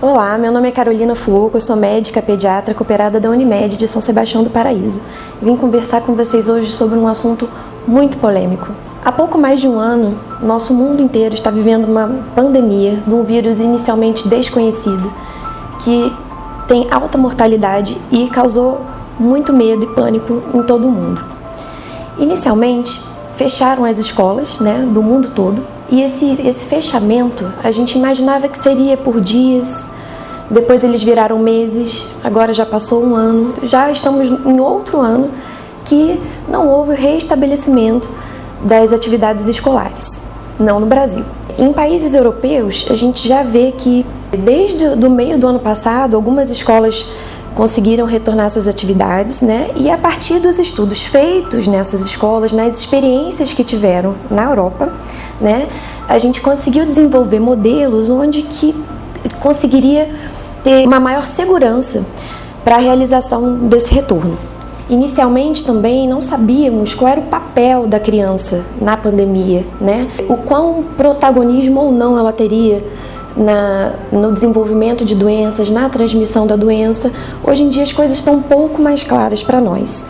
Olá, meu nome é Carolina Fuoco, eu sou médica pediatra cooperada da Unimed de São Sebastião do Paraíso. Vim conversar com vocês hoje sobre um assunto muito polêmico. Há pouco mais de um ano, nosso mundo inteiro está vivendo uma pandemia de um vírus inicialmente desconhecido, que tem alta mortalidade e causou muito medo e pânico em todo o mundo. Inicialmente, fecharam as escolas, do mundo todo, e esse fechamento a gente imaginava que seria por dias, depois eles viraram meses, agora já passou um ano, já estamos em outro ano que não houve reestabelecimento das atividades escolares, não no Brasil. Em países europeus, a gente já vê que desde o meio do ano passado, algumas escolas conseguiram retornar suas atividades, e a partir dos estudos feitos nessas escolas, nas experiências que tiveram na Europa, a gente conseguiu desenvolver modelos onde que conseguiria ter uma maior segurança para a realização desse retorno. Inicialmente também não sabíamos qual era o papel da criança na pandemia, o quão protagonismo ou não ela teria no desenvolvimento de doenças, na transmissão da doença. Hoje em dia as coisas estão um pouco mais claras para nós.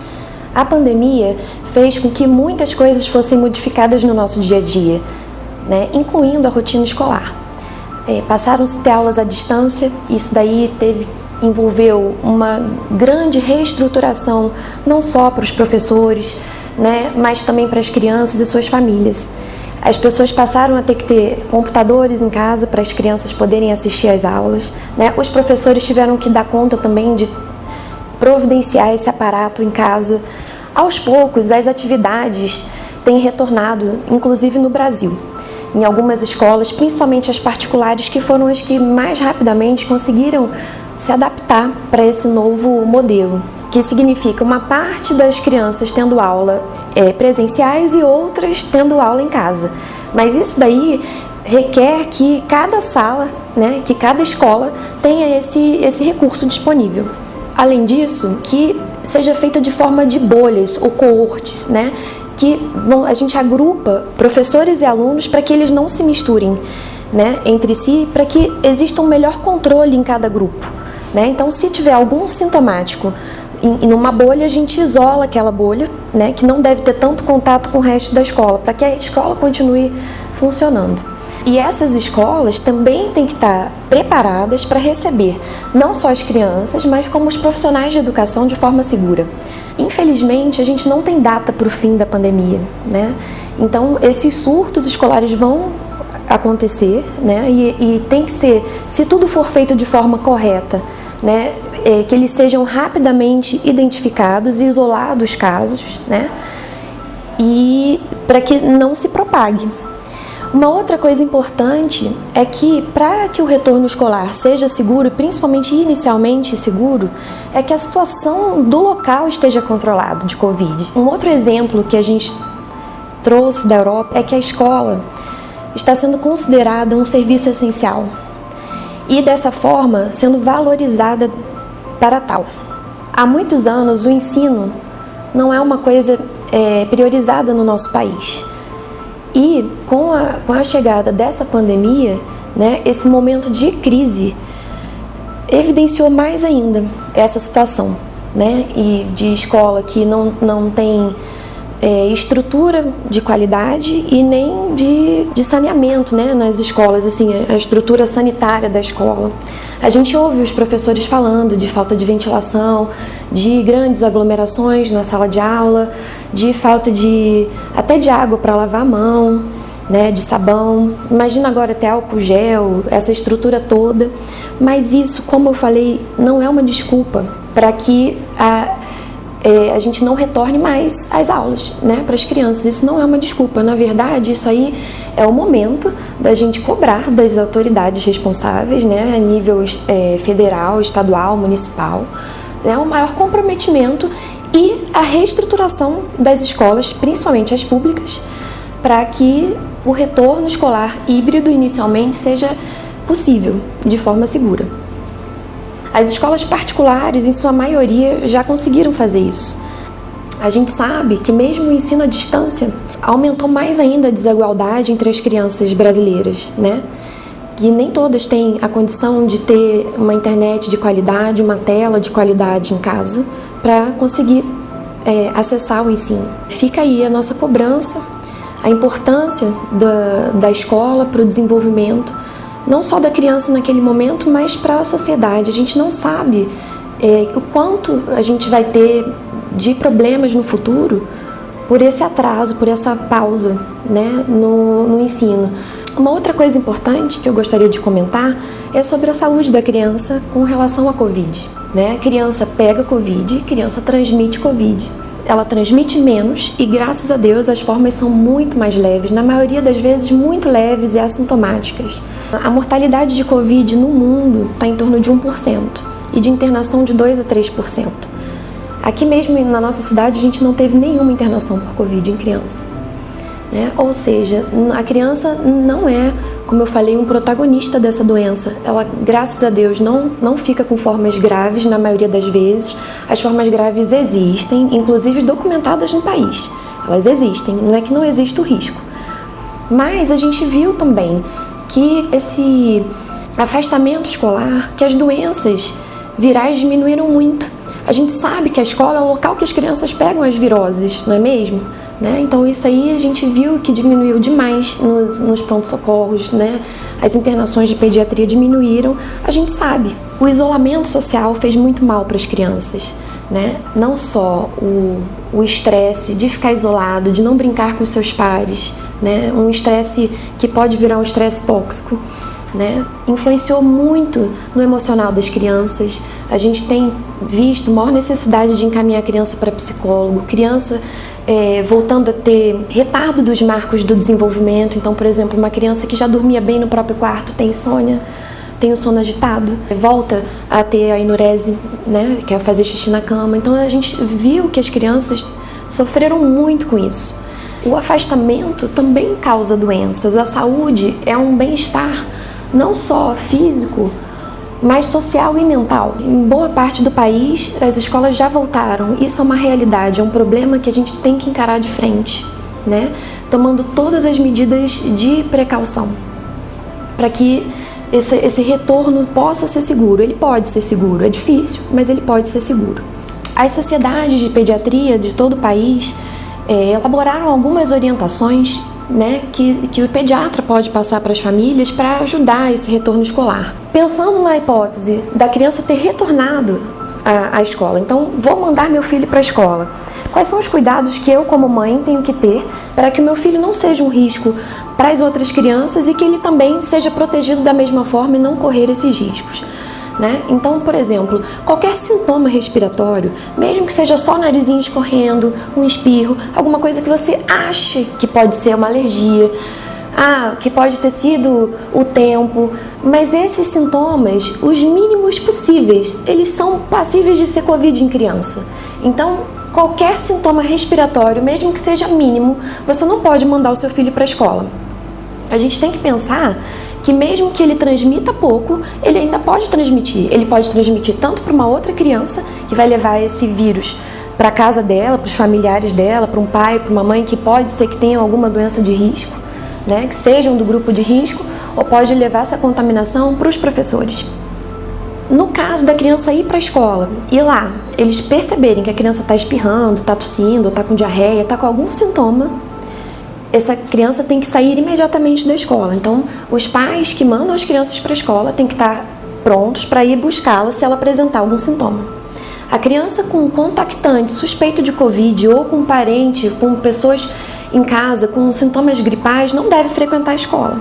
A pandemia fez com que muitas coisas fossem modificadas no nosso dia a dia, incluindo a rotina escolar. Passaram-se a ter aulas à distância, isso daí envolveu uma grande reestruturação, não só para os professores, mas também para as crianças e suas famílias. As pessoas passaram a ter que ter computadores em casa para as crianças poderem assistir às aulas, Os professores tiveram que dar conta também de providenciar esse aparato em casa. Aos poucos, as atividades têm retornado, inclusive no Brasil, em algumas escolas, principalmente as particulares, que foram as que mais rapidamente conseguiram se adaptar para esse novo modelo, que significa uma parte das crianças tendo aula presenciais e outras tendo aula em casa. Mas isso daí requer que cada sala, que cada escola tenha esse recurso disponível. Além disso, que seja feita de forma de bolhas ou coortes, que a gente agrupa professores e alunos para que eles não se misturem, entre si, para que exista um melhor controle em cada grupo. Então, se tiver algum sintomático numa bolha, a gente isola aquela bolha, que não deve ter tanto contato com o resto da escola, para que a escola continue funcionando. E essas escolas também têm que estar preparadas para receber não só as crianças, mas como os profissionais de educação de forma segura. Infelizmente, a gente não tem data para o fim da pandemia, Então, esses surtos escolares vão acontecer, e tem que ser, se tudo for feito de forma correta, que eles sejam rapidamente identificados e isolados casos, e para que não se propague. Uma outra coisa importante é que, para que o retorno escolar seja seguro, e principalmente inicialmente seguro, é que a situação do local esteja controlada de Covid. Um outro exemplo que a gente trouxe da Europa é que a escola está sendo considerada um serviço essencial e, dessa forma, sendo valorizada para tal. Há muitos anos, o ensino não é uma coisa priorizada no nosso país. E com a chegada dessa pandemia, esse momento de crise evidenciou mais ainda essa situação, e de escola que não tem estrutura de qualidade e nem de saneamento, nas escolas, assim, a estrutura sanitária da escola. A gente ouve os professores falando de falta de ventilação, de grandes aglomerações na sala de aula, de falta até de água para lavar a mão, de sabão. Imagina agora até álcool gel, essa estrutura toda. Mas isso, como eu falei, não é uma desculpa para que a gente não retorne mais às aulas, para as crianças. Isso não é uma desculpa. Na verdade, isso aí é o momento da gente cobrar das autoridades responsáveis, a nível federal, estadual, municipal, o maior comprometimento e a reestruturação das escolas, principalmente as públicas, para que o retorno escolar híbrido inicialmente seja possível, de forma segura. As escolas particulares, em sua maioria, já conseguiram fazer isso. A gente sabe que mesmo o ensino à distância aumentou mais ainda a desigualdade entre as crianças brasileiras, que nem todas têm a condição de ter uma internet de qualidade, uma tela de qualidade em casa para conseguir acessar o ensino. Fica aí a nossa cobrança, a importância da escola para o desenvolvimento, não só da criança naquele momento, mas para a sociedade. A gente não sabe o quanto a gente vai ter de problemas no futuro por esse atraso, por essa pausa, né, no ensino. Uma outra coisa importante que eu gostaria de comentar é sobre a saúde da criança com relação à Covid. Né? A criança pega Covid, a criança transmite Covid. Ela transmite menos e, graças a Deus, as formas são muito mais leves, na maioria das vezes muito leves e assintomáticas. A mortalidade de Covid no mundo está em torno de 1% e de internação de 2 a 3%. Aqui mesmo na nossa cidade a gente não teve nenhuma internação por Covid em criança. Né? Ou seja, a criança não é, como eu falei, um protagonista dessa doença. Ela, graças a Deus, não fica com formas graves na maioria das vezes. As formas graves existem, inclusive documentadas no país. Elas existem, não é que não existe o risco. Mas a gente viu também que esse afastamento escolar, que as doenças virais diminuíram muito. A gente sabe que a escola é o local que as crianças pegam as viroses, não é mesmo? Né? Então isso aí a gente viu que diminuiu demais nos pronto-socorros, né? As internações de pediatria diminuíram. A gente sabe, o isolamento social fez muito mal para as crianças, né? Não só o estresse de ficar isolado, de não brincar com seus pares, né? Um estresse que pode virar um estresse tóxico, né? Influenciou muito no emocional das crianças. A gente tem visto maior necessidade de encaminhar a criança para psicólogo, criança voltando a ter retardo dos marcos do desenvolvimento. Então, por exemplo, uma criança que já dormia bem no próprio quarto tem insônia, tem o sono agitado, volta a ter a enurese, né, que é fazer xixi na cama. Então a gente viu que as crianças sofreram muito com isso. O afastamento também causa doenças. A saúde é um bem-estar não só físico, mas social e mental. Em boa parte do país, as escolas já voltaram. Isso é uma realidade, é um problema que a gente tem que encarar de frente, né? Tomando todas as medidas de precaução para que esse retorno possa ser seguro. Ele pode ser seguro, é difícil, mas ele pode ser seguro. As sociedades de pediatria de todo o país elaboraram algumas orientações, né, que o pediatra pode passar para as famílias para ajudar esse retorno escolar. Pensando na hipótese da criança ter retornado à escola, então vou mandar meu filho para a escola. Quais são os cuidados que eu, como mãe, tenho que ter para que o meu filho não seja um risco para as outras crianças e que ele também seja protegido da mesma forma e não correr esses riscos? Né? Então, por exemplo, qualquer sintoma respiratório, mesmo que seja só o narizinho escorrendo, um espirro, alguma coisa que você ache que pode ser uma alergia, que pode ter sido o tempo, mas esses sintomas, os mínimos possíveis, eles são passíveis de ser Covid em criança. Então, qualquer sintoma respiratório, mesmo que seja mínimo, você não pode mandar o seu filho para a escola. A gente tem que pensar que mesmo que ele transmita pouco, ele ainda pode transmitir. Ele pode transmitir tanto para uma outra criança, que vai levar esse vírus para a casa dela, para os familiares dela, para um pai, para uma mãe que pode ser que tenha alguma doença de risco, né, que sejam do grupo de risco, ou pode levar essa contaminação para os professores. No caso da criança ir para a escola e lá eles perceberem que a criança está espirrando, está tossindo, está com diarreia, está com algum sintoma, essa criança tem que sair imediatamente da escola. Então, os pais que mandam as crianças para a escola têm que estar prontos para ir buscá-la se ela apresentar algum sintoma. A criança com contactante suspeito de Covid ou com parente, com pessoas em casa com sintomas gripais, não deve frequentar a escola.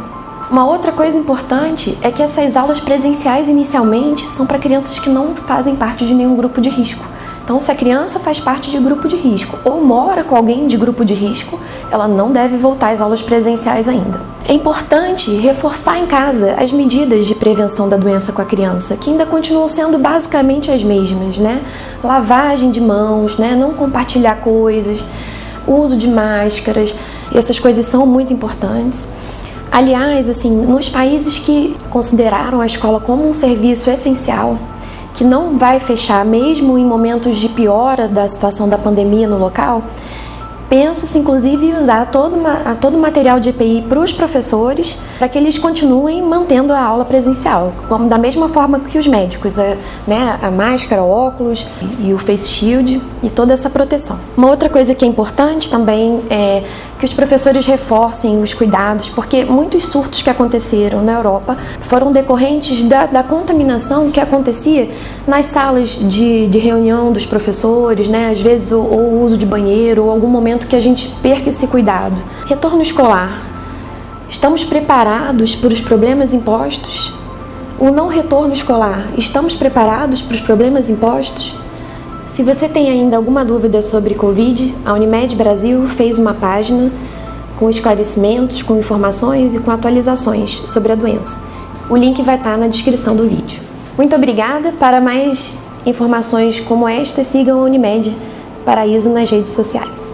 Uma outra coisa importante é que essas aulas presenciais inicialmente são para crianças que não fazem parte de nenhum grupo de risco. Então, se a criança faz parte de grupo de risco ou mora com alguém de grupo de risco, ela não deve voltar às aulas presenciais ainda. É importante reforçar em casa as medidas de prevenção da doença com a criança, que ainda continuam sendo basicamente as mesmas, né? Lavagem de mãos, né? Não compartilhar coisas, uso de máscaras, essas coisas são muito importantes. Aliás, assim, nos países que consideraram a escola como um serviço essencial, que não vai fechar mesmo em momentos de piora da situação da pandemia no local, Pensa-se, inclusive, em usar todo o material de EPI para os professores, para que eles continuem mantendo a aula presencial, da mesma forma que os médicos, né, a máscara, o óculos e o face shield e toda essa proteção. Uma outra coisa que é importante também é que os professores reforcem os cuidados, porque muitos surtos que aconteceram na Europa foram decorrentes da contaminação que acontecia nas salas de reunião dos professores, né? Às vezes o uso de banheiro ou algum momento que a gente perca esse cuidado. Retorno escolar. Estamos preparados para os problemas impostos? O não retorno escolar. Estamos preparados para os problemas impostos? Se você tem ainda alguma dúvida sobre Covid, a Unimed Brasil fez uma página com esclarecimentos, com informações e com atualizações sobre a doença. O link vai estar na descrição do vídeo. Muito obrigada. Para mais informações como esta, sigam a Unimed Paraíso nas redes sociais.